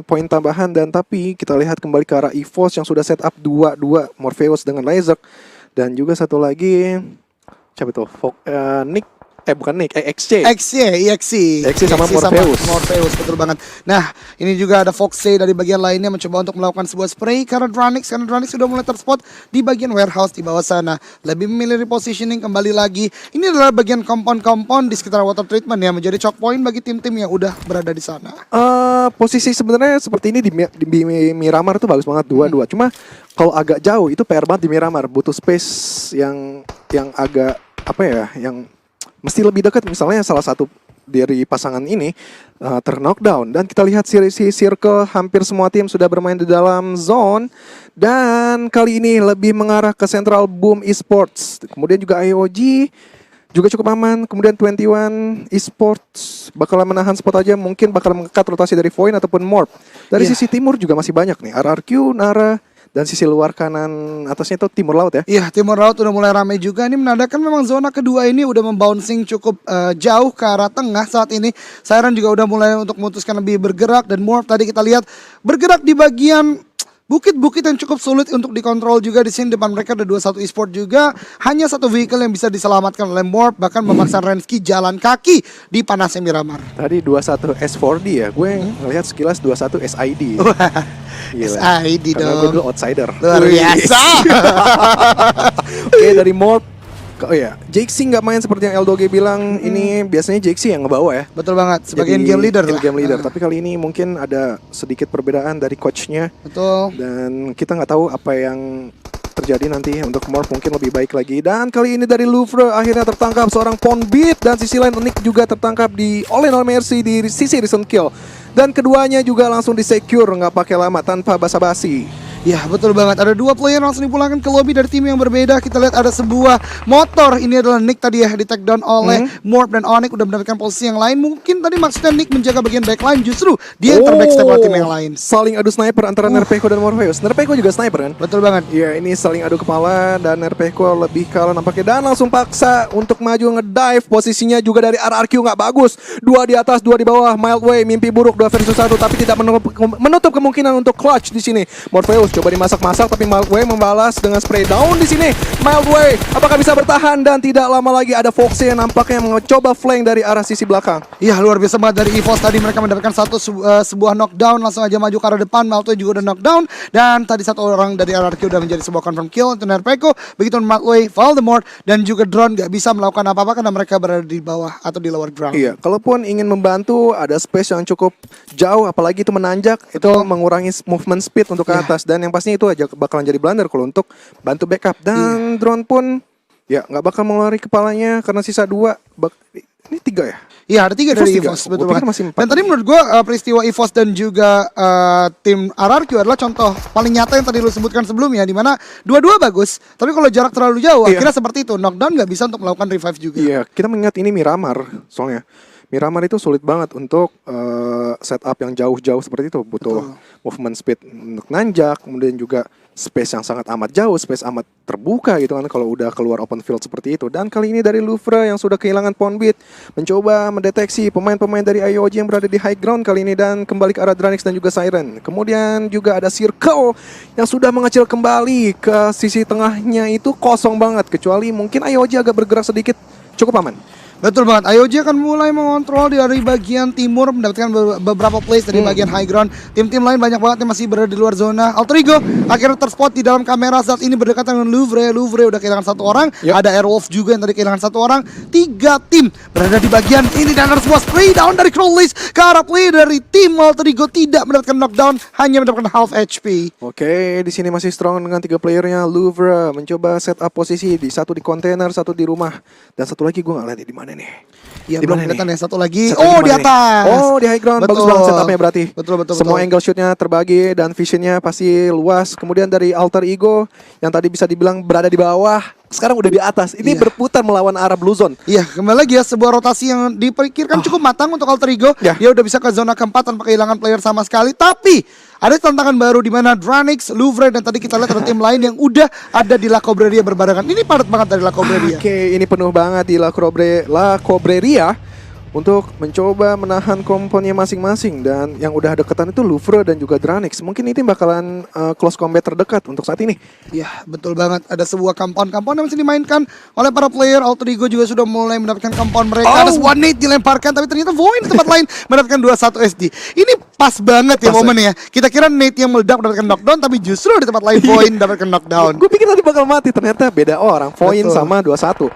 poin tambahan. Dan tapi kita lihat kembali ke arah EVOS yang sudah set up 2-2 Morpheus dengan Lazak. Dan juga satu lagi siapa itu? Nick bukan Nick, EXE sama Morpheus, betul banget. Nah, ini juga ada Foxy dari bagian lainnya mencoba untuk melakukan sebuah spray karena Dranix sudah mulai terspot di bagian warehouse di bawah sana. Lebih memilih repositioning kembali lagi. Ini adalah bagian kompon-kompon di sekitar water treatment ya, menjadi choke point bagi tim-tim yang udah berada di sana. Posisi sebenarnya seperti ini di Miramar tuh bagus banget 2-2. Cuma kalau agak jauh itu PR banget di Miramar, butuh space yang agak yang mesti lebih dekat. Misalnya salah satu dari pasangan ini ter-knockdown. Dan kita lihat si circle hampir semua tim sudah bermain di dalam zone. Dan kali ini lebih mengarah ke Central Boom Esports. Kemudian juga IOG juga cukup aman. Kemudian 21 Esports bakalan menahan spot aja. Mungkin bakal mengekat rotasi dari Void ataupun Morp. Dari sisi timur juga masih banyak nih. RRQ, Nara. Dan sisi luar kanan atasnya itu timur laut ya? Iya, timur laut udah mulai ramai juga. Ini menandakan memang zona kedua ini udah membouncing cukup jauh ke arah tengah saat ini. Siren juga udah mulai untuk memutuskan lebih bergerak. Dan Morph tadi kita lihat bergerak di bagian bukit-bukit yang cukup sulit untuk dikontrol juga. Di sini depan mereka ada 21 Esport juga. Hanya satu vehicle yang bisa diselamatkan oleh Morph. Bahkan memaksa Rensky jalan kaki di panasnya Miramar. Tadi 21 S4D ya? Gue ngelihat sekilas 21 SID. SID dong. Karena gue dulu outsider. Luar biasa. Oke, dari Morph. Oh ya, Jaxi nggak main seperti yang Eldoge bilang. Ini biasanya Jaxi yang ngebawa ya. Betul banget, sebagai game leader lah. Game leader. Tapi kali ini mungkin ada sedikit perbedaan dari coachnya. Betul. Dan kita nggak tahu apa yang terjadi nanti untuk Morph, mungkin lebih baik lagi. Dan kali ini dari Louvre akhirnya tertangkap seorang Ponbeat. Dan sisi lain Nick juga tertangkap oleh No Mercy di sisi recent kill. Dan keduanya juga langsung di-secure, nggak pakai lama, tanpa basa-basi. Ya betul banget, ada dua player langsung dipulangkan ke lobby dari tim yang berbeda. Kita lihat ada sebuah motor. Ini adalah Nick tadi ya, di take down oleh Morph dan Onyx. Udah mendapatkan posisi yang lain. Mungkin tadi maksudnya Nick menjaga bagian backline, justru dia yang terbackstep oleh tim yang lain. Saling adu sniper antara Nerpeco dan Morpheus. Nerpeco juga sniper kan? Betul banget. Iya, ini saling adu kepala dan Nerpeco lebih kalah nampaknya. Dan langsung paksa untuk maju ngedive. Posisinya juga dari RRQ nggak bagus. 2 di atas, 2 di bawah. Mild Way, mimpi buruk 2 versus 1. Tapi tidak menutup kemungkinan untuk clutch di sini. Morpheus coba dimasak-masak, tapi Mild Way membalas dengan spray down di sini. Mild Way apakah bisa bertahan? Dan tidak lama lagi ada Foxy yang nampaknya mencoba flank dari arah sisi belakang. Iya, luar biasa banget dari EVOS tadi. Mereka mendapatkan sebuah knockdown, langsung aja maju ke arah depan. Mild Way juga udah knockdown. Dan tadi satu orang dari RRQ udah menjadi sebuah confirm kill untuk Nerpeco. Begitu Mild Way, Voldemort dan juga drone gak bisa melakukan apa-apa karena mereka berada di bawah atau di lower ground. Iya, kalaupun ingin membantu ada space yang cukup jauh, apalagi itu menanjak, itu mengurangi movement speed untuk ke atas. Dan yang pastinya itu aja bakalan jadi blunder kalau untuk bantu backup. Dan drone pun ya nggak bakal mengeluarkan kepalanya karena sisa 2. Ini 3 ya? Iya, ada 3 dari EVOS, betul banget. Dan tadi menurut gue peristiwa EVOS dan juga tim RRQ adalah contoh paling nyata yang tadi lu sebutkan sebelumnya, di mana dua-dua bagus, tapi kalau jarak terlalu jauh akhirnya seperti itu, knockdown nggak bisa untuk melakukan revive juga. Iya, kita mengingat ini Miramar, soalnya Miramar itu sulit banget untuk setup yang jauh-jauh seperti itu. Butuh movement speed untuk nanjak, kemudian juga space yang sangat amat jauh, space amat terbuka gitu kan kalau udah keluar open field seperti itu. Dan kali ini dari Louvre yang sudah kehilangan Ponbeat mencoba mendeteksi pemain-pemain dari IOG yang berada di high ground kali ini dan kembali ke arah Dranix dan juga Siren. Kemudian juga ada Circle yang sudah mengecil kembali ke sisi tengahnya, itu kosong banget kecuali mungkin IOG agak bergerak sedikit, cukup aman. Betul banget, IOG akan mulai mengontrol dari bagian timur, mendapatkan beberapa place dari bagian high ground. Tim-tim lain banyak banget yang masih berada di luar zona. Alter Ego akhirnya terspot di dalam kamera saat ini berdekatan dengan Louvre. Louvre udah kehilangan 1 orang. Ada Airwolf juga yang tadi kehilangan 1 orang. 3 tim berada di bagian ini dan ada sebuah spray down dari Crawleys ke arah play dari tim Alter Ego, tidak mendapatkan knockdown, hanya mendapatkan half HP. Oke, di sini masih strong dengan 3 playernya. Louvre mencoba set up posisi, satu di kontainer, satu di rumah, dan satu lagi gue nggak lihat di mana nih. Iya, belum kelihatan ya, satu lagi. Di atas. Oh, di high ground. Bagus banget setupnya berarti. Betul. Semua angle shootnya terbagi dan visionnya pasti luas. Kemudian dari Alter Ego yang tadi bisa dibilang berada di bawah, sekarang udah di atas. Ini berputar melawan arah Blue Zone. Iya, kembali lagi ya, sebuah rotasi yang dipikirkan cukup matang untuk Alter Ego. Dia udah bisa ke zona keempat tanpa kehilangan player sama sekali. Tapi ada tantangan baru di mana Dranix, Louvre, dan tadi kita lihat ada tim lain yang udah ada di La Cobreria berbarengan. Ini padat banget dari La Cobreria. Oke, ini penuh banget di La Cobreria. untuk mencoba menahan komponnya masing-masing, dan yang udah deketan itu Louvre dan juga Dranix. Mungkin ini bakalan close combat terdekat untuk saat ini. Ya, betul banget. Ada sebuah compound yang masih dimainkan oleh para player. Alter Ego juga sudah mulai mendapatkan compound mereka. Ada sebuah nade dilemparkan, tapi ternyata Void di tempat lain mendapatkan 21 SD. Ini pas banget ya momennya. Kita kira nade yang meledak mendapatkan knockdown, tapi justru di tempat lain Void mendapatkan knockdown. Gue pikir tadi bakal mati, ternyata beda orang. Void sama 21.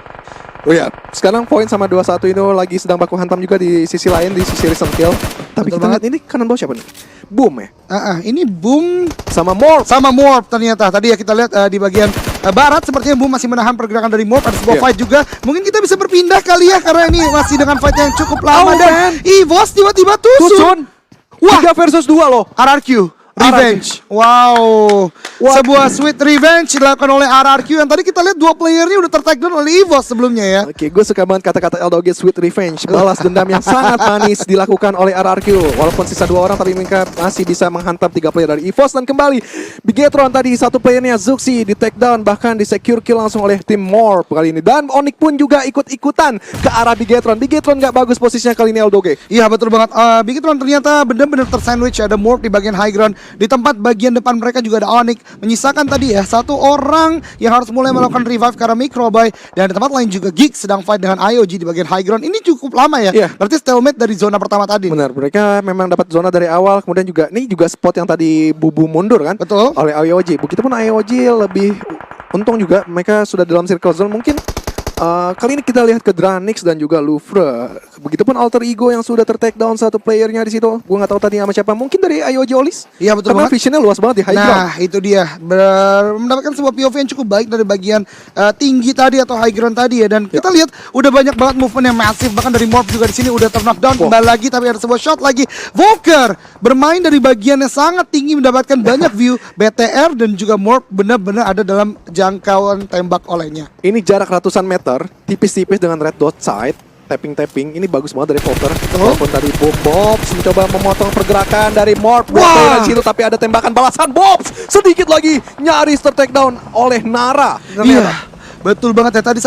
Oh ya, sekarang Void sama 21 itu lagi sedang baku hantam juga di sisi lain, di sisi recent kill. Tapi Betul kita lihat ini kanan bawah siapa nih? Boom ya? Ini Boom Sama Morph. sama Morph ternyata. Tadi ya kita lihat di bagian barat sepertinya Boom masih menahan pergerakan dari Morph. Ada sebuah fight juga. Mungkin kita bisa berpindah kali ya, karena ini masih dengan fight yang cukup lama. Dan EVOS tiba-tiba tusun. Wah, 3 versus 2 loh. RRQ Revenge. Wow. Sebuah sweet revenge dilakukan oleh RRQ yang tadi kita lihat dua playernya udah tertakedown oleh EVOS sebelumnya ya. Oke, gue suka banget kata-kata Eldoge sweet revenge. Balas dendam yang sangat manis dilakukan oleh RRQ. Walaupun sisa 2 orang, tapi mereka masih bisa menghantam 3 player dari EVOS. Dan kembali Bigetron tadi, satu playernya Zuxi di takedown, bahkan di secure kill langsung oleh tim Morph kali ini. Dan Onyx pun juga ikut-ikutan ke arah Bigetron. Bigetron gak bagus posisinya kali ini, Eldoge. Iya betul banget. Bigetron ternyata benar-benar tersandwich. Ada Morph di bagian high ground. Di tempat bagian depan mereka juga ada Onyx. Menyisakan tadi ya satu orang yang harus mulai melakukan revive karena Microby. Dan di tempat lain juga Geek sedang fight dengan IOG di bagian high ground. Ini cukup lama ya. Iya. Berarti stalemate dari zona pertama tadi. Benar, mereka memang dapat zona dari awal. Kemudian juga ini juga spot yang tadi Bubu mundur kan. Betul. Oleh IOG. Begitupun IOG lebih untung juga, mereka sudah dalam circle zone. Mungkin kali ini kita lihat ke Dranix dan juga Louvre. Begitupun Alter Ego yang sudah ter-takedown satu playernya di situ. Gue nggak tahu tadi sama siapa. Mungkin dari IOG Olis. Iya betul Karena banget. visionnya luas banget di high ground. Nah itu dia mendapatkan sebuah POV yang cukup baik dari bagian tinggi tadi atau high ground tadi ya. Dan kita lihat udah banyak banget movement yang masif. Bahkan dari Morph juga di sini udah knockdown kembali lagi. Tapi ada sebuah shot lagi. Volker bermain dari bagian yang sangat tinggi, mendapatkan banyak view. BTR dan juga Morph benar-benar ada dalam jangkauan tembak olehnya. Ini jarak ratusan meter, tipis-tipis dengan red dot side. Tapping-tapping, ini bagus banget dari Volker. Walaupun tadi Bobs mencoba memotong pergerakan dari Morph. Wah. Di situ, tapi ada tembakan balasan Bobs. Sedikit lagi nyaris ter-takedown oleh Nara. Iya, betul banget ya. Tadi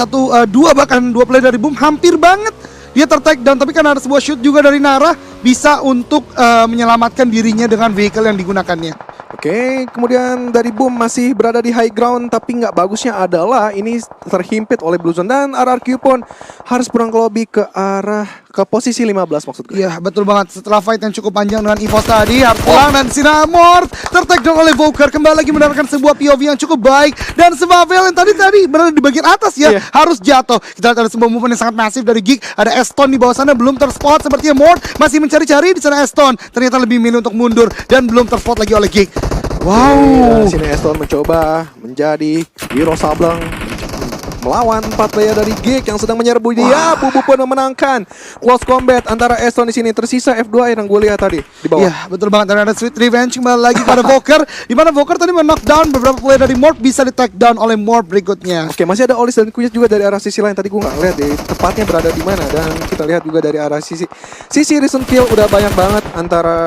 bahkan dua player dari Boom hampir banget dia ter-takedown, tapi karena ada sebuah shoot juga dari Nara bisa untuk menyelamatkan dirinya dengan vehicle yang digunakannya. Oke, kemudian dari Boom masih berada di high ground, tapi nggak bagusnya adalah ini terhimpit oleh Blue Zone, dan RRQ pun harus pulang ke lobby ke arah ke posisi 15 maksud gue. Iya, betul banget. Setelah fight yang cukup panjang dengan EVOS tadi, harus pulang dan Sinamor ter-takedown oleh Volker, kembali lagi mendapatkan sebuah POV yang cukup baik, dan Sebavel yang tadi berada di bagian atas ya, harus jatuh. Kita lihat ada sebuah movement yang sangat masif dari Geek. Ada Eston di bawah sana belum terspot, sepertinya Mort masih mencari-cari di sana. Eston ternyata lebih milih untuk mundur dan belum terspot lagi oleh Geek. Wow. Di sini Eston mencoba menjadi Wiro Sableng melawan 4 player dari Geek yang sedang menyerbu dia. Bubu pun memenangkan close combat antara Eston di sini. Tersisa F2 yang gue lihat tadi di bawah. Iya, betul banget. Dan ada sweet revenge kembali lagi pada Volker, di mana Volker tadi men-knockdown beberapa player dari Morph, bisa di-takedown oleh Morph berikutnya. Oke, masih ada Olis dan Kuyet juga dari arah sisi lain. Tadi gue nggak lihat deh tepatnya berada di mana. Dan kita lihat juga dari arah sisi recent kill udah banyak banget antara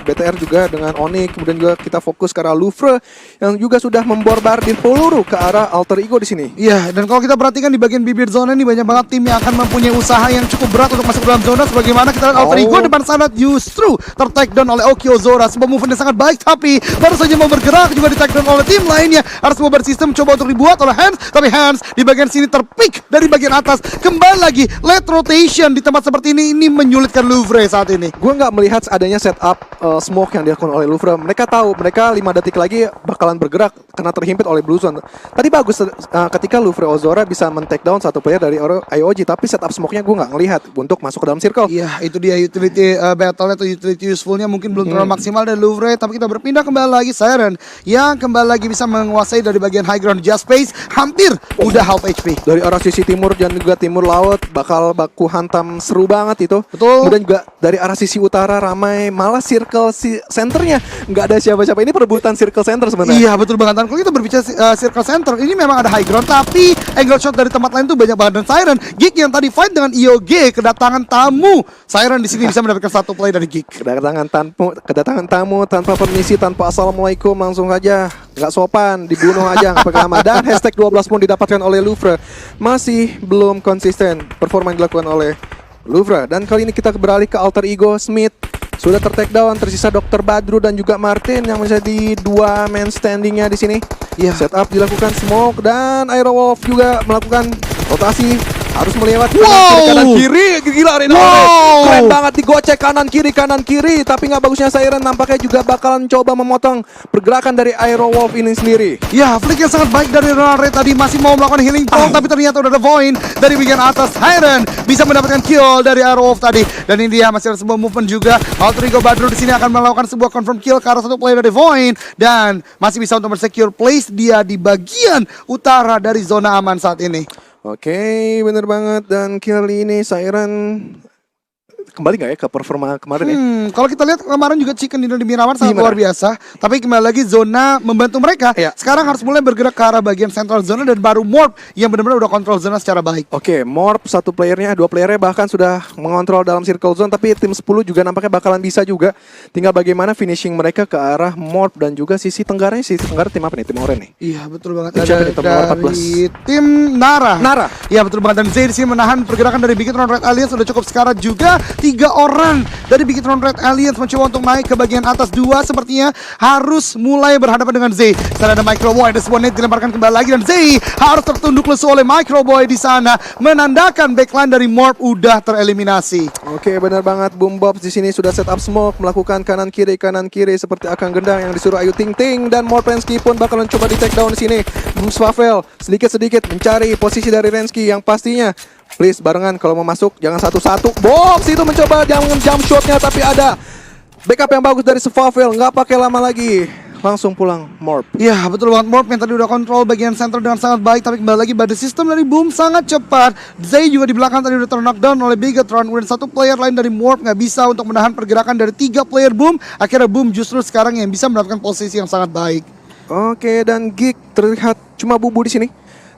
BTR juga dengan Onyx. Kemudian juga kita fokus ke arah Louvre yang juga sudah memborbardir peluru ke arah Alter Ego di sini. Iya, dan kalau kita perhatikan di bagian bibir zona ini banyak banget tim yang akan mempunyai usaha yang cukup berat untuk masuk ke dalam zona. Sebagaimana kita lihat Alter Ego depan sana justru ter-takedown oleh Okio Zora. Sebuah movement yang sangat baik, tapi baru saja mau bergerak juga di-takedown oleh tim lainnya. Harus mobile system coba untuk dibuat oleh Hans, tapi Hans di bagian sini terpick dari bagian atas. Kembali lagi late rotation di tempat seperti ini menyulitkan Louvre saat ini. Gue nggak melihat adanya setup smoke yang dilakukan oleh Louvre. Mereka tahu mereka 5 detik lagi bakalan bergerak karena terhimpit oleh Blue Zone. Tadi bagus ketika Louvre Ozora bisa men-takedown satu player dari IOG, tapi setup smoke-nya gue nggak ngelihat untuk masuk ke dalam circle. Iya, itu dia utility battle atau utility useful-nya mungkin belum terlalu maksimal dari Louvre. Tapi kita berpindah kembali lagi Siren yang kembali lagi bisa menguasai dari bagian high ground. Just Space hampir udah half HP. Dari arah sisi timur dan juga timur laut bakal baku hantam seru banget itu. Betul. Kemudian juga dari arah sisi utara ramai, malah circle centernya nggak ada siapa-siapa. Ini perebutan circle center sebenarnya. Iya betul banget. Dan kalau kita berbicara circle center, ini memang ada high ground, tapi angle shot dari tempat lain tuh banyak banget. Dan Siren, Geek yang tadi fight dengan IOG, kedatangan tamu. Siren di sini bisa mendapatkan satu play dari Geek. Kedatangan tamu tanpa permisi, tanpa assalamualaikum, langsung aja nggak sopan, dibunuh aja nggak pakai nama. Dan hashtag 12 pun didapatkan oleh Louvre. Masih belum konsisten performa yang dilakukan oleh Louvre. Dan kali ini kita beralih ke alter ego Smith. Sudah ter-take down, tersisa Dr. Badru dan juga Martin yang menjadi 2 man standingnya di sini. Iya. Setup dilakukan smoke dan Aerowolf juga melakukan rotasi. Harus melewati kanan kiri, gila Reno. Keren banget digocek kanan kiri, tapi nggak bagusnya Siren nampaknya juga bakalan coba memotong pergerakan dari Aerowolf ini sendiri. Ya, flick yang sangat baik dari Ronald Ray tadi masih mau melakukan healing pole, tapi ternyata udah ada Void dari bagian atas. Siren bisa mendapatkan kill dari Aerowolf tadi, dan ini dia masih ada sebuah movement juga. Alter Ego Badru di sini akan melakukan sebuah confirm kill ke arah satu player dari Void dan masih bisa untuk secure place dia di bagian utara dari zona aman saat ini. Oke, bener banget. Dan kali ini Siren kembali nggak ya ke performa kemarin ya? Kalau kita lihat kemarin juga Chicken Dinner di Miramar sangat Gimana? luar biasa. Tapi kembali lagi zona membantu mereka. Iya. Sekarang harus mulai bergerak ke arah bagian central zona dan baru Morph yang benar-benar udah kontrol zona secara baik. Oke, Morph satu playernya, 2 playernya bahkan sudah mengontrol dalam circle zone. Tapi tim 10 juga nampaknya bakalan bisa juga. Tinggal bagaimana finishing mereka ke arah Morph dan juga sisi tenggaranya. Sisi tenggara tim apa nih? Tim Oren nih? Iya, betul banget. Tim siapa nih? Top nomor 14? Dari tim Nara. Nara. Iya, betul banget. Dan Zay di sini menahan pergerakan dari Bigetron Red Alliance sudah cukup sekarat juga. 3 orang dari Bigetron Red Alliance mencoba untuk naik ke bagian atas. 2 sepertinya harus mulai berhadapan dengan Zay. Sana ada Microboy, ada sebuah net dilemparkan kembali lagi dan Zay harus tertunduk lesu oleh Microboy di sana, menandakan backline dari Morph udah tereliminasi. Oke, benar banget. Boom Bobs di sini sudah set up smoke, melakukan kanan kiri seperti Akang Gendang yang disuruh Ayu Ting Ting, dan Morpensky pun bakal mencoba di take down di sini. Boom Swavel sedikit mencari posisi dari Rensky yang pastinya please barengan kalau mau masuk jangan satu-satu. Bobs itu mencoba jump shotnya tapi ada backup yang bagus dari Swavel, nggak pakai lama lagi. Langsung pulang Morph. Iya, betul banget. Morph yang tadi udah kontrol bagian center dengan sangat baik, tapi kembali lagi pada sistem dari Boom sangat cepat. Zay juga di belakang tadi udah ter-knockdown oleh Bigetron. Kemudian satu player lain dari Morph nggak bisa untuk menahan pergerakan dari 3 player Boom. Akhirnya Boom justru sekarang yang bisa mendapatkan posisi yang sangat baik. Oke, dan Geek terlihat cuma bubu di sini.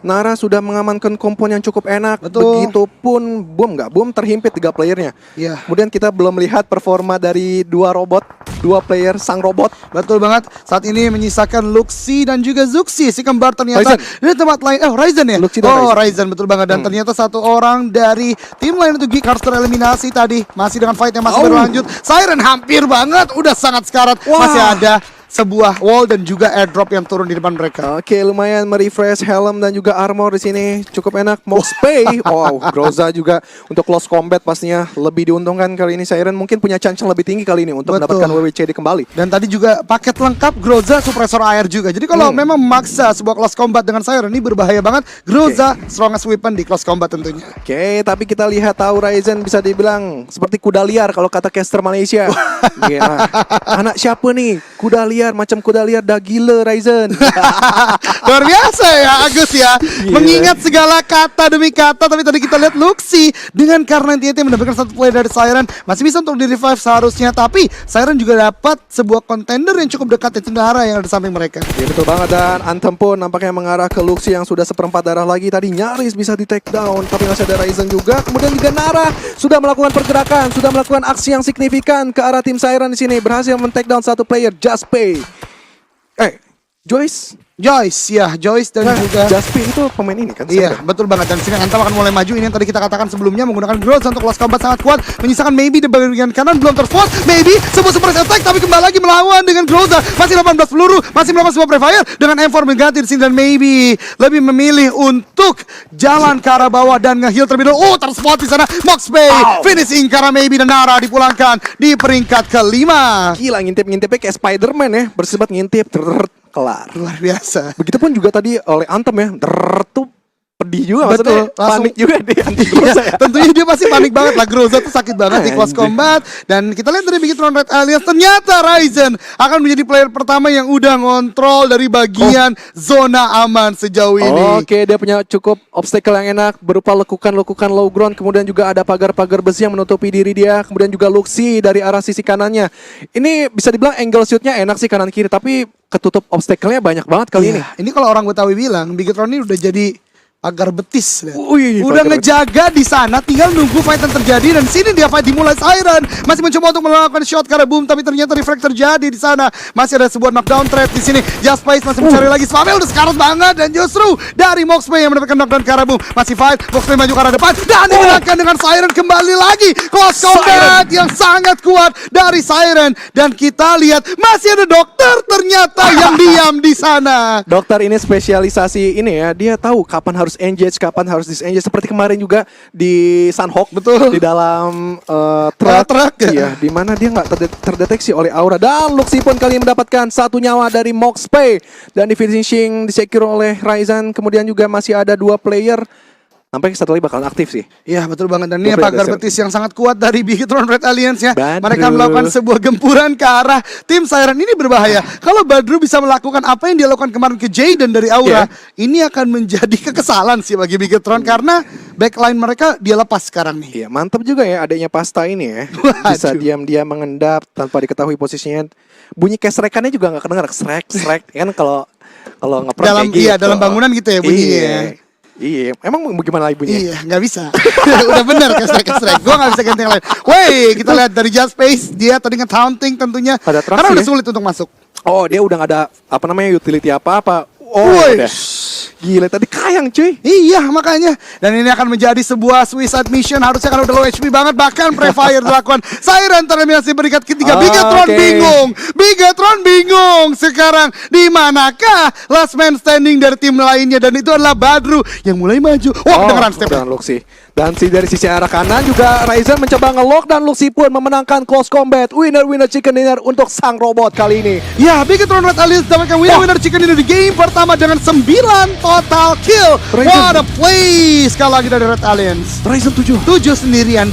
Nara sudah mengamankan kompon yang cukup enak. Betul. Begitupun Boom nggak? Boom terhimpit 3 playernya. Iya. Kemudian kita belum melihat performa dari 2 robot, 2 player sang robot. Betul banget. Saat ini menyisakan Luxi dan juga Zuxi. Si kembar ternyata Ryzen. di tempat lain. Ryzen ya? Luxi dan Ryzen betul banget. Dan ternyata satu orang dari tim lain itu Geek harus tereliminasi tadi. Masih dengan fight yang masih berlanjut. Siren hampir banget. Udah sangat sekarat. Wah. Masih ada sebuah wall dan juga airdrop yang turun di depan mereka. Oke, lumayan merefresh helm dan juga armor di sini cukup enak. Mox Pay, wow, Groza juga untuk close combat pastinya lebih diuntungkan kali ini. Siren mungkin punya chance yang lebih tinggi kali ini untuk Betul. mendapatkan WWCD kembali. Dan tadi juga paket lengkap Groza suppressor air juga. Jadi kalau memang memaksa sebuah close combat dengan Siren ini berbahaya banget. Groza strongest weapon di close combat tentunya. Oke, tapi kita lihat tahu Ryzen bisa dibilang seperti kuda liar kalau kata caster Malaysia. Gila. Anak siapa nih? Kuda liar, macam kuda liar dah gila Ryzen. Luar biasa ya Agus ya. Gila. Mengingat segala kata demi kata. Tapi tadi kita lihat Luxi dengan karena TNT mendapatkan satu play dari Siren, masih bisa untuk di revive seharusnya. Tapi Siren juga dapat sebuah contender yang cukup dekat, yaitu Nara yang ada di samping mereka. Ya betul banget, dan Anthem pun nampaknya mengarah ke Luxi yang sudah seperempat darah lagi. Tadi nyaris bisa di take down, tapi masih ada Ryzen juga. Kemudian juga Nara sudah melakukan pergerakan, sudah melakukan aksi yang signifikan ke arah tim Siren di sini. Berhasil men-take down satu player, Just Pay. Joyce Joyce dan juga Just Pay itu pemain ini kan? iya, betul banget. Dan sini Anthem akan mulai maju. Ini yang tadi kita katakan sebelumnya, menggunakan Growth untuk close combat sangat kuat. Menyisakan Maybe di bagian kanan, belum terspot. Maybe sebuah surprise attack, tapi kembali lagi melawan dengan Growth. Masih 18 peluru, masih melakukan sebuah prefire dengan M4 mengganti di sini. Dan Maybe lebih memilih untuk jalan ke arah bawah dan nge-heal terlebih dahulu. Terspot di sana. Moxpay finishing karena Maybe dan Nara dipulangkan di peringkat kelima. Gila, ngintip-ngintipnya kayak Spider-Man ya. Bersebat ngintip, kelar. Luar biasa. Begitupun juga tadi oleh Anthem ya. Tuh pedih juga maksudnya. Betul, langsung- Panik juga dia anti Groza ya. Tentunya dia pasti panik banget lah. Groza tuh sakit banget di close Anjing. combat. Dan kita lihat dari Bigetron Red Alliance, ternyata Ryzen akan menjadi player pertama yang udah ngontrol dari bagian zona aman sejauh ini. Oke, dia punya cukup obstacle yang enak berupa lekukan-lekukan low ground, kemudian juga ada pagar-pagar besi yang menutupi diri dia, kemudian juga Luxi dari arah sisi kanannya. Ini bisa dibilang angle shootnya enak sih kanan kiri, tapi ketutup obstacle-nya banyak banget kali ini. Iya, ini kalau orang Betawi bilang, Bigetron ini udah jadi agar betis. Lihat. Wih, Udah agar ngejaga di sana, tinggal nunggu fight yang terjadi dan sini dia fight dimulai. Siren masih mencoba untuk melakukan shot karena boom, tapi ternyata reflect terjadi di sana. Masih ada sebuah knockdown trap di sini. Just Space masih mencari lagi. Swamel udah sekarat banget dan justru dari Moxpay yang mendapatkan knockdown karena boom. Masih fight, Moxpay maju ke arah depan dan dimenangkan dengan Siren kembali lagi. Close combat yang sangat kuat dari Siren dan kita lihat masih ada dokter ternyata yang diam di sana. Dokter ini spesialisasi ini ya, dia tahu kapan harus engage, kapan harus disengage. Seperti kemarin juga di Sunhawk, Betul. di dalam Truk. iya, di mana dia nggak terdeteksi oleh aura. Dan Luxi pun kali ini mendapatkan 1 nyawa dari Moxpay dan di finishing disecure oleh Ryzen. Kemudian juga masih ada 2 player. Sampai satu lagi bakalan aktif sih. Iya betul banget dan ini Double pagar dasar. betis yang sangat kuat dari Bigetron Red Alliance ya. Badru. Mereka melakukan sebuah gempuran ke arah tim Siren. Ini berbahaya. Kalau Badru bisa melakukan apa yang dia lakukan kemarin ke Jaden dari Aura, ini akan menjadi kekesalan sih bagi Bigetron karena backline mereka dia lepas sekarang nih. Iya, mantap juga ya adanya Pasta ini ya. Bisa Waduh. diam-diam mengendap tanpa diketahui posisinya. Bunyi kesrekannya juga nggak kedengar, srek kan kalau ngeprank Dalam kayak gitu. iya dalam bangunan gitu ya bunyinya. Iya, emang gimana lagi bunyinya? Iya, nggak bisa. Udah bener kesrek. Gua nggak bisa ganti yang lain. Woi, kita lihat dari Just Space, dia tadi nge-taunting tentunya. Ada trust Karena udah ya? sulit untuk masuk. Oh, dia udah nggak ada apa namanya utility apa-apa. Oh, Woi. udah. Gila tadi kayang cuy. Iya makanya. Dan ini akan menjadi sebuah suicide mission. Harusnya kan udah low HP banget. Bahkan pre-fire dilakukan. Siren tereliminasi peringkat ketiga. Bigetron Oke. bingung. Bigetron bingung. Sekarang di manakah last man standing dari tim lainnya. Dan itu adalah Badru yang mulai maju. Wah kedengeran step. Dan Luxi. Dan dari sisi arah kanan juga Ryzen mencoba nge-lock dan Luxi pun memenangkan close combat. Winner chicken dinner untuk sang robot kali ini. Ya, Bigetron Red Alliance dapatkan winner chicken dinner di game pertama dengan 9 total kill. Ryzen. What a play sekali lagi dari Red Alliance. Ryzen 7. 7 sendirian.